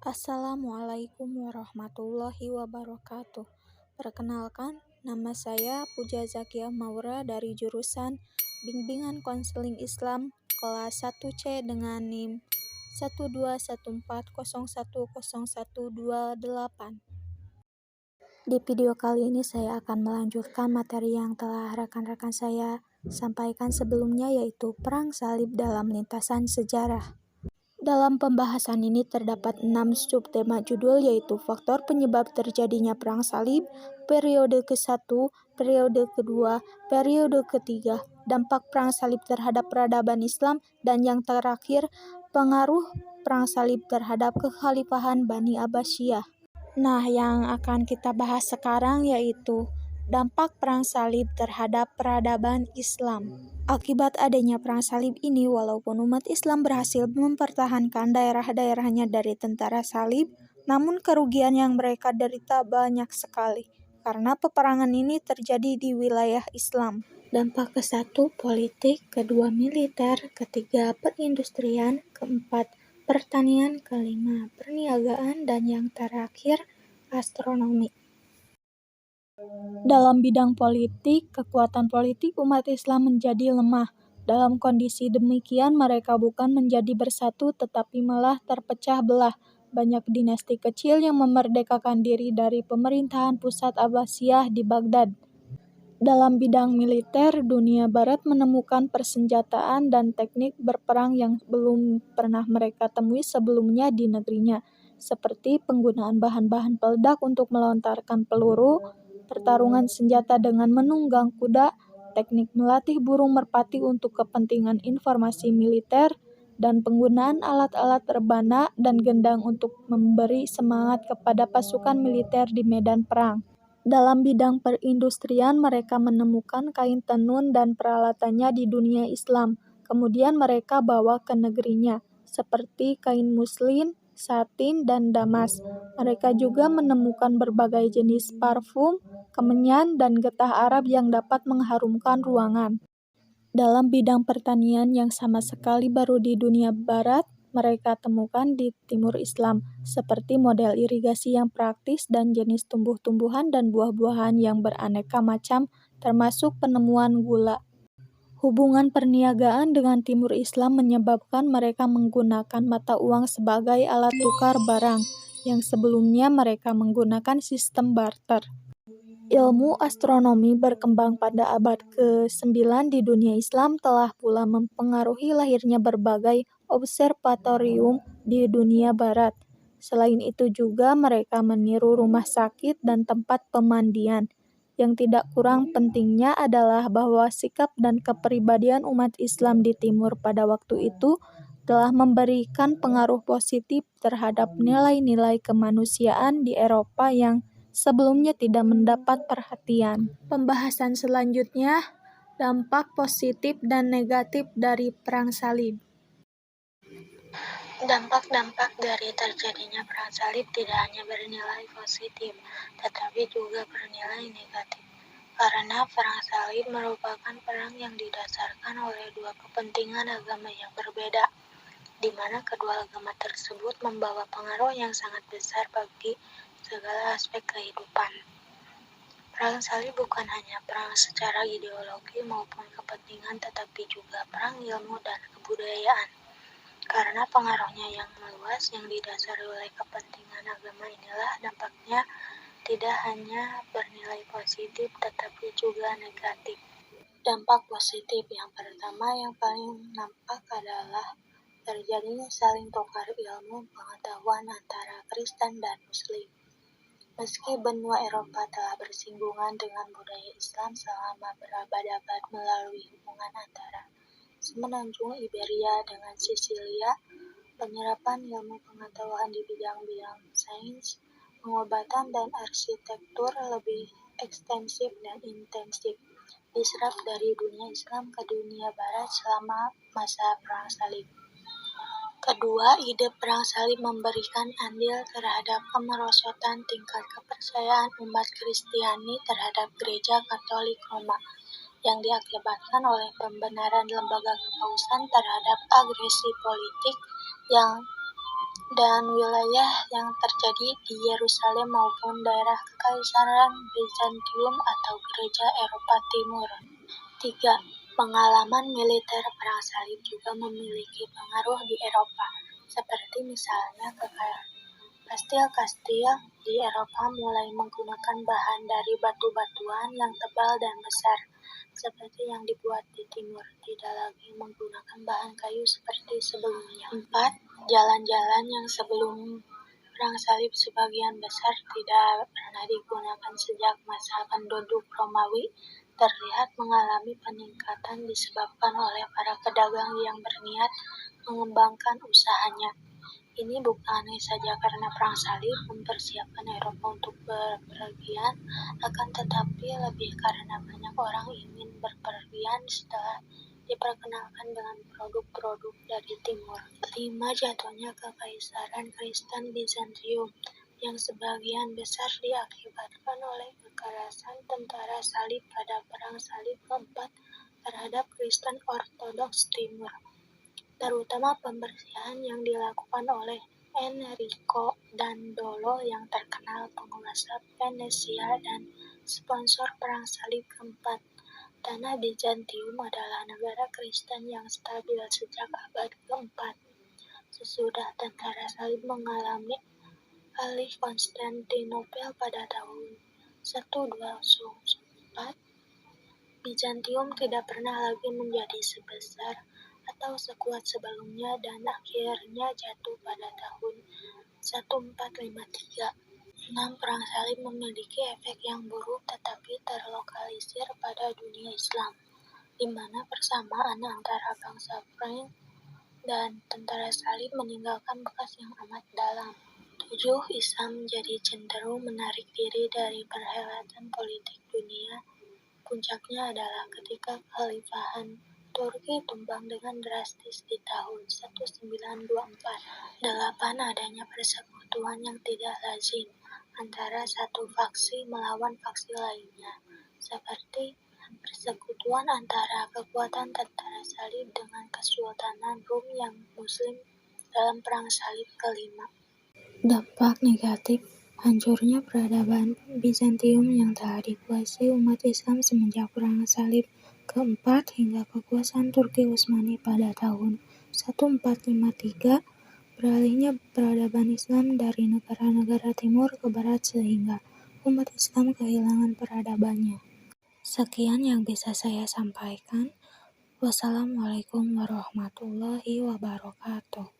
Assalamualaikum warahmatullahi wabarakatuh. Perkenalkan, nama saya Puja Zakia Maura dari jurusan Bimbingan Konseling Islam kelas 1C dengan NIM 12140101028. Di video kali ini saya akan melanjutkan materi yang telah rekan-rekan saya sampaikan sebelumnya, yaitu Perang Salib dalam Lintasan Sejarah. Dalam pembahasan ini terdapat 6 subtema judul, yaitu faktor penyebab terjadinya Perang Salib, periode ke-1, periode kedua, periode ketiga, dampak Perang Salib terhadap peradaban Islam, dan yang terakhir, pengaruh Perang Salib terhadap kekhalifahan Bani Abbasiyah. Nah, yang akan kita bahas sekarang yaitu dampak Perang Salib terhadap peradaban Islam. Akibat adanya Perang Salib ini, walaupun umat Islam berhasil mempertahankan daerah-daerahnya dari tentara salib, namun kerugian yang mereka derita banyak sekali, karena peperangan ini terjadi di wilayah Islam. Dampak ke-1 politik, kedua militer, ketiga perindustrian, keempat pertanian, kelima perniagaan, dan yang terakhir astronomi. Dalam bidang politik, kekuatan politik umat Islam menjadi lemah. Dalam kondisi demikian, mereka bukan menjadi bersatu, tetapi malah terpecah belah. Banyak dinasti kecil yang memerdekakan diri dari pemerintahan pusat Abbasiyah di Baghdad. Dalam bidang militer, dunia barat menemukan persenjataan dan teknik berperang yang belum pernah mereka temui sebelumnya di negerinya, seperti penggunaan bahan-bahan peledak untuk melontarkan peluru, pertarungan senjata dengan menunggang kuda, teknik melatih burung merpati untuk kepentingan informasi militer, dan penggunaan alat-alat rebana dan gendang untuk memberi semangat kepada pasukan militer di medan perang. Dalam bidang perindustrian, mereka menemukan kain tenun dan peralatannya di dunia Islam. Kemudian mereka bawa ke negerinya, seperti kain muslin, satin, dan damas. Mereka juga menemukan berbagai jenis parfum, kemenyan, dan getah Arab yang dapat mengharumkan ruangan. Dalam bidang pertanian yang sama sekali baru di dunia barat, mereka temukan di timur Islam, seperti model irigasi yang praktis dan jenis tumbuh-tumbuhan dan buah-buahan yang beraneka macam, termasuk penemuan gula. Hubungan perniagaan dengan timur Islam menyebabkan mereka menggunakan mata uang sebagai alat tukar barang, yang sebelumnya mereka menggunakan sistem barter. Ilmu astronomi berkembang pada abad ke-9 di dunia Islam telah pula mempengaruhi lahirnya berbagai observatorium di dunia barat. Selain itu juga mereka meniru rumah sakit dan tempat pemandian. Yang tidak kurang pentingnya adalah bahwa sikap dan kepribadian umat Islam di timur pada waktu itu telah memberikan pengaruh positif terhadap nilai-nilai kemanusiaan di Eropa yang sebelumnya tidak mendapat perhatian. Pembahasan selanjutnya, dampak positif dan negatif dari Perang Salib. Dampak-dampak dari terjadinya Perang Salib tidak hanya bernilai positif, tetapi juga bernilai negatif. Karena Perang Salib merupakan perang yang didasarkan oleh dua kepentingan agama yang berbeda, di mana kedua agama tersebut membawa pengaruh yang sangat besar bagi segala aspek kehidupan. Perang Salib bukan hanya perang secara ideologi maupun kepentingan, tetapi juga perang ilmu dan kebudayaan. Karena pengaruhnya yang meluas yang didasari oleh kepentingan agama inilah dampaknya tidak hanya bernilai positif tetapi juga negatif. Dampak positif yang pertama yang paling nampak adalah terjadinya saling tukar ilmu pengetahuan antara Kristen dan Muslim. Meski benua Eropa telah bersinggungan dengan budaya Islam selama berabad-abad melalui hubungan antara semenanjung Iberia dengan Sisilia, penyerapan ilmu pengetahuan di bidang-bidang sains, pengobatan, dan arsitektur lebih ekstensif dan intensif diserap dari dunia Islam ke dunia Barat selama masa Perang Salib. Kedua, ide Perang Salib memberikan andil terhadap kemerosotan tingkat kepercayaan umat Kristiani terhadap Gereja Katolik Roma, yang diakibatkan oleh pembenaran lembaga kepausan terhadap agresi politik yang dan wilayah yang terjadi di Yerusalem maupun daerah Kekaisaran Bizantium atau Gereja Eropa Timur. 3. Pengalaman militer perang salib juga memiliki pengaruh di Eropa, seperti misalnya kastil-kastil di Eropa mulai menggunakan bahan dari batu-batuan yang tebal dan besar, seperti yang dibuat di timur, tidak lagi menggunakan bahan kayu seperti sebelumnya. 4. Jalan-jalan yang sebelum perang salib sebagian besar tidak pernah digunakan sejak masa penduduk Romawi, terlihat mengalami peningkatan disebabkan oleh para pedagang yang berniat mengembangkan usahanya. Ini bukan saja karena perang salib mempersiapkan Eropa untuk bepergian, akan tetapi lebih karena banyak orang ingin berpergian setelah diperkenalkan dengan produk-produk dari timur. 5. Jatuhnya Kekaisaran Kristen Bizantium, yang sebagian besar diakibatkan oleh kekerasan tentara salib pada perang salib keempat terhadap Kristen Ortodoks Timur, terutama pembersihan yang dilakukan oleh Enrico Dandolo yang terkenal penguasa Venesia dan sponsor perang salib keempat. Tanah Bizantium adalah negara Kristen yang stabil sejak abad keempat. Sesudah tentara salib mengalami alih Konstantinopel pada tahun 1204, Bizantium tidak pernah lagi menjadi sebesar atau sekuat sebelumnya dan akhirnya jatuh pada tahun 1453. 6. Perang salib memiliki efek yang buruk tetapi terlokalisir pada dunia Islam, di mana persamaan antara bangsa Frank dan tentara salib meninggalkan bekas yang amat dalam. 7. Islam menjadi cenderung menarik diri dari perhelatan politik dunia. Puncaknya adalah ketika Kekhalifahan Turki tumbang dengan drastis di tahun 1924. 8. Adanya persekutuan yang tidak lazim antara satu faksi melawan faksi lainnya, seperti persekutuan antara kekuatan tentara salib dengan Kesultanan Rum yang Muslim dalam Perang Salib kelima. Dampak negatif hancurnya peradaban Bizantium yang telah dikuasai umat Islam semenjak Perang Salib keempat hingga kekuasaan Turki Utsmani pada tahun 1453, beralihnya peradaban Islam dari negara-negara timur ke barat sehingga umat Islam kehilangan peradabannya. Sekian yang bisa saya sampaikan. Wassalamualaikum warahmatullahi wabarakatuh.